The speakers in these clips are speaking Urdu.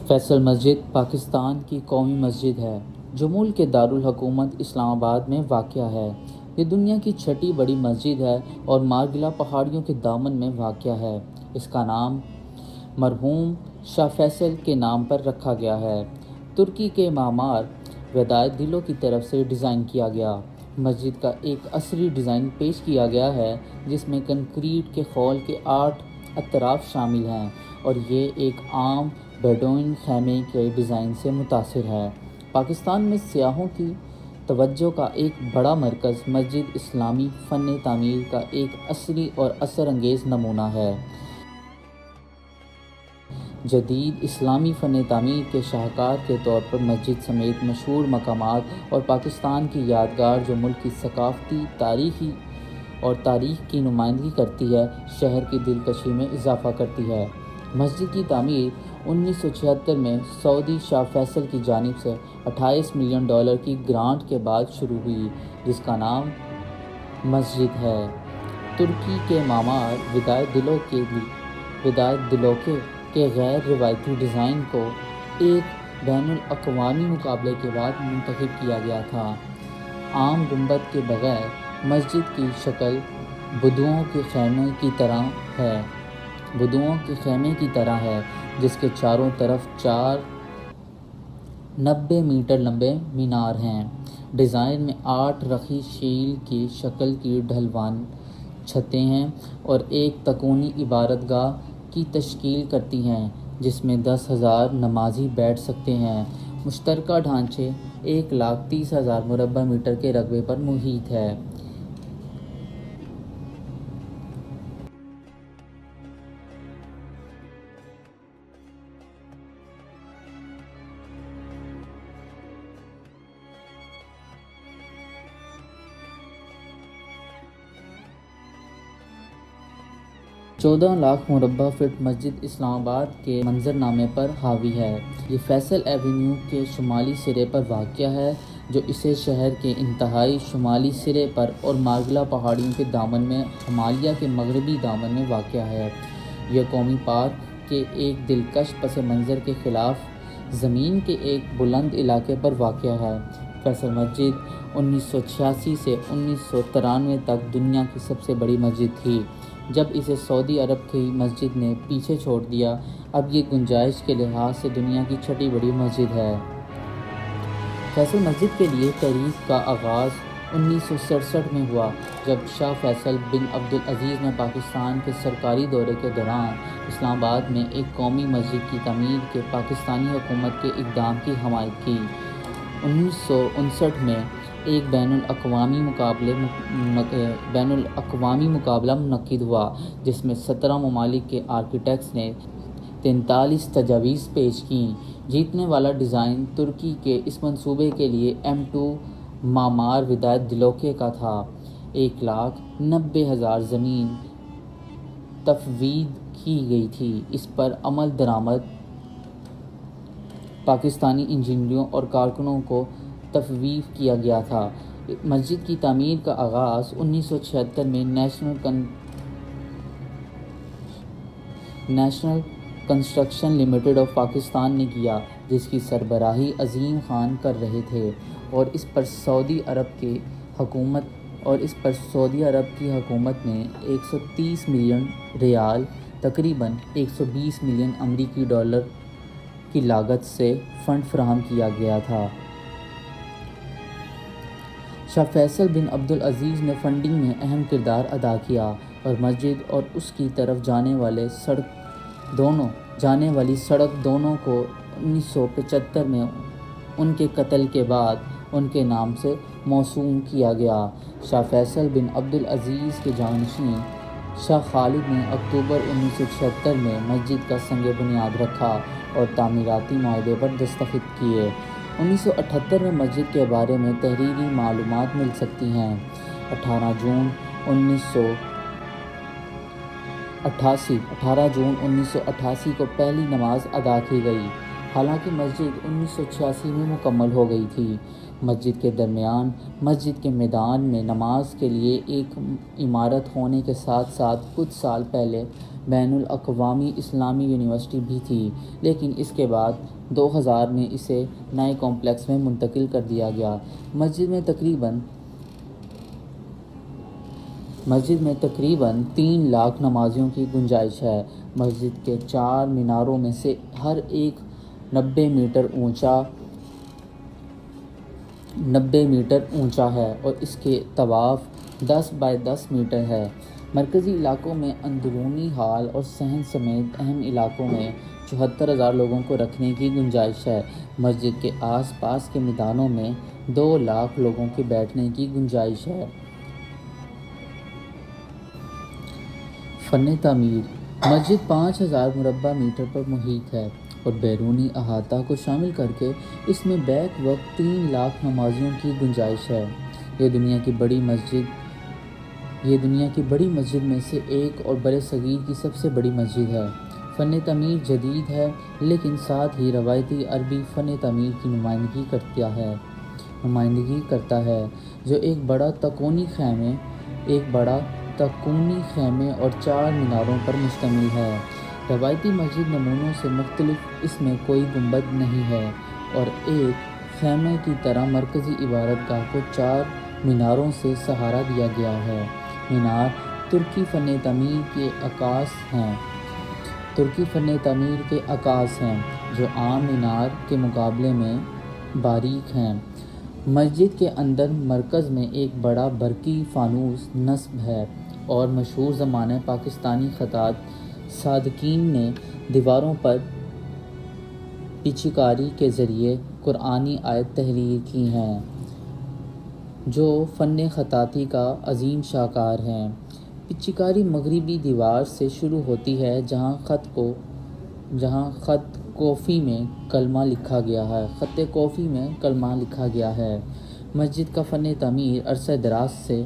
فیصل مسجد پاکستان کی قومی مسجد ہے جو ملک کے دارالحکومت اسلام آباد میں واقع ہے۔ یہ دنیا کی چھٹی بڑی مسجد ہے اور مارگلا پہاڑیوں کے دامن میں واقع ہے۔ اس کا نام مرحوم شاہ فیصل کے نام پر رکھا گیا ہے۔ ترکی کے معمار ودایت دلو کی طرف سے ڈیزائن کیا گیا۔ مسجد کا ایک عصری ڈیزائن پیش کیا گیا ہے جس میں کنکریٹ کے خول کے 8 اطراف شامل ہیں اور یہ ایک عام بیڈوئن خیمے کے ڈیزائن سے متاثر ہے۔ پاکستان میں سیاحوں کی توجہ کا ایک بڑا مرکز مسجد اسلامی فن تعمیر کا ایک عصری اور اثر انگیز نمونہ ہے۔ جدید اسلامی فن تعمیر کے شاہکار کے طور پر مسجد سمیت مشہور مقامات اور پاکستان کی یادگار جو ملک کی ثقافتی تاریخ کی نمائندگی کرتی ہے، شہر کی دلکشی میں اضافہ کرتی ہے۔ مسجد کی تعمیر 1976 میں سعودی شاہ فیصل کی جانب سے $28 ملین کی گرانٹ کے بعد شروع ہوئی جس کا نام مسجد ہے۔ ترکی کے معمار ودایت دلو کے غیر روایتی ڈیزائن کو ایک بین الاقوامی مقابلے کے بعد منتخب کیا گیا تھا۔ عام گنبد کے بغیر مسجد کی شکل بدوؤں کے خیمے کی طرح ہے جس کے چاروں طرف 4 90 میٹر لمبے مینار ہیں۔ ڈیزائن میں 8 رخی شیل کی شکل کی ڈھلوان چھتیں ہیں اور ایک تکونی عبادت گاہ کی تشکیل کرتی ہیں جس میں 10,000 نمازی بیٹھ سکتے ہیں۔ مشترکہ ڈھانچے 1,30,000 مربع میٹر کے رقبے پر محیط ہے۔ 14 لاکھ مربع فٹ مسجد اسلام آباد کے منظرنامے پر حاوی ہے۔ یہ فیصل ایونیو کے شمالی سرے پر واقع ہے جو اسے شہر کے انتہائی شمالی سرے پر اور مارگلا پہاڑیوں کے دامن میں ہمالیہ کے مغربی دامن میں واقع ہے۔ یہ قومی پارک کے ایک دلکش پس منظر کے خلاف زمین کے ایک بلند علاقے پر واقع ہے۔ فیصل مسجد 1986 سے 1993 تک دنیا کی سب سے بڑی مسجد تھی۔ جب اسے سعودی عرب کی مسجد نے پیچھے چھوڑ دیا، اب یہ گنجائش کے لحاظ سے دنیا کی چھٹی بڑی مسجد ہے۔ فیصل مسجد کے لیے تحریک کا آغاز 1967 میں ہوا جب شاہ فیصل بن عبدالعزیز نے پاکستان کے سرکاری دورے کے دوران اسلام آباد میں ایک قومی مسجد کی تعمیر کے پاکستانی حکومت کے اقدام کی حمایت کی۔ 1959 میں ایک بین الاقوامی مقابلہ منعقد ہوا جس میں 17 ممالک کے آرکیٹیکٹس نے 43 تجاویز پیش کیں۔ جیتنے والا ڈیزائن ترکی کے اس منصوبے کے لیے M2 معمار ودایت دلو کا تھا۔ 1,90,000 زمین تفویض کی گئی تھی۔ اس پر عمل درآمد پاکستانی انجینئروں اور کارکنوں کو تفویض کیا گیا تھا۔ مسجد کی تعمیر کا آغاز 1976 میں national construction limited of Pakistan نے کیا جس کی سربراہی عظیم خان کر رہے تھے اور اس پر سعودی عرب کی حکومت نے $130 ملین تقریباً $120 ملین امریکی ڈالر کی لاگت سے فنڈ فراہم کیا گیا تھا۔ شاہ فیصل بن عبدالعزیز نے فنڈنگ میں اہم کردار ادا کیا اور مسجد اور اس کی طرف جانے والی سڑک دونوں کو 1975 میں ان کے قتل کے بعد ان کے نام سے موسوم کیا گیا۔ شاہ فیصل بن عبدالعزیز کے جانشین شاہ خالد نے اکتوبر 1976 میں مسجد کا سنگ بنیاد رکھا اور تعمیراتی معاہدے پر دستخط کیے۔ 1978 میں مسجد کے بارے میں تحریری معلومات مل سکتی ہیں۔ 18 جون 1988 کو پہلی نماز ادا کی گئی، حالانکہ مسجد 1986 میں مکمل ہو گئی تھی۔ مسجد کے درمیان مسجد کے میدان میں نماز کے لیے ایک عمارت ہونے کے ساتھ ساتھ کچھ سال پہلے بین الاقوامی اسلامی یونیورسٹی بھی تھی، لیکن اس کے بعد 2000 میں اسے نئے کمپلیکس میں منتقل کر دیا گیا۔ مسجد میں تقریباً 3 لاکھ نمازیوں کی گنجائش ہے۔ مسجد کے 4 میناروں میں سے ہر ایک 90 میٹر اونچا ہے اور اس کے طواف 10 بائی 10 میٹر ہے۔ مرکزی علاقوں میں اندرونی ہال اور صحن سمیت اہم علاقوں میں 74,000 لوگوں کو رکھنے کی گنجائش ہے۔ مسجد کے آس پاس کے میدانوں میں 2 لاکھ لوگوں کے بیٹھنے کی گنجائش ہے۔ فن تعمیر: مسجد 5000 مربع میٹر پر محیط ہے اور بیرونی احاطہ کو شامل کرکے اس میں بیک وقت 3 لاکھ نمازیوں کی گنجائش ہے۔ یہ دنیا کی بڑی مسجد میں سے ایک اور برصغیر کی سب سے بڑی مسجد ہے۔ فن تعمیر جدید ہے لیکن ساتھ ہی روایتی عربی فن تعمیر کی نمائندگی کرتا ہے، جو ایک بڑا تکونی خیمے اور 4 میناروں پر مشتمل ہے۔ روایتی مسجد نمونوں سے مختلف اس میں کوئی گنبد نہیں ہے اور ایک خیمے کی طرح مرکزی عبادت گاہ کو 4 میناروں سے سہارا دیا گیا ہے۔ مینار ترکی فن تعمیر کے عکاس ہیں جو عام مینار کے مقابلے میں باریک ہیں۔ مسجد کے اندر مرکز میں ایک بڑا برقی فانوس نصب ہے اور مشہور زمانہ پاکستانی خطاط صادقین نے دیواروں پر پچیکاری کے ذریعے قرآنی آیات تحریر کی ہیں، جو فن خطاطی کا عظیم شاہکار ہیں۔ پچیکاری مغربی دیوار سے شروع ہوتی ہے جہاں خط کوفی میں کلمہ لکھا گیا ہے۔ مسجد کا فن تعمیر عرصہ دراز سے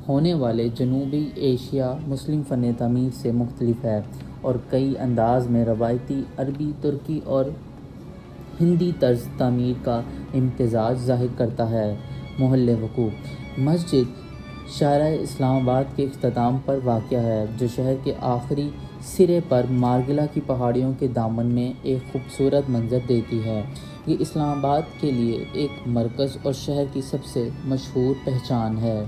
ہونے والے جنوبی ایشیا مسلم فن تعمیر سے مختلف ہے اور کئی انداز میں روایتی عربی، ترکی اور ہندی طرز تعمیر کا امتزاج ظاہر کرتا ہے۔ محل وقوع: مسجد شارع اسلام آباد کے اختتام پر واقع ہے، جو شہر کے آخری سرے پر مارگلہ کی پہاڑیوں کے دامن میں ایک خوبصورت منظر دیتی ہے۔ یہ اسلام آباد کے لیے ایک مرکز اور شہر کی سب سے مشہور پہچان ہے۔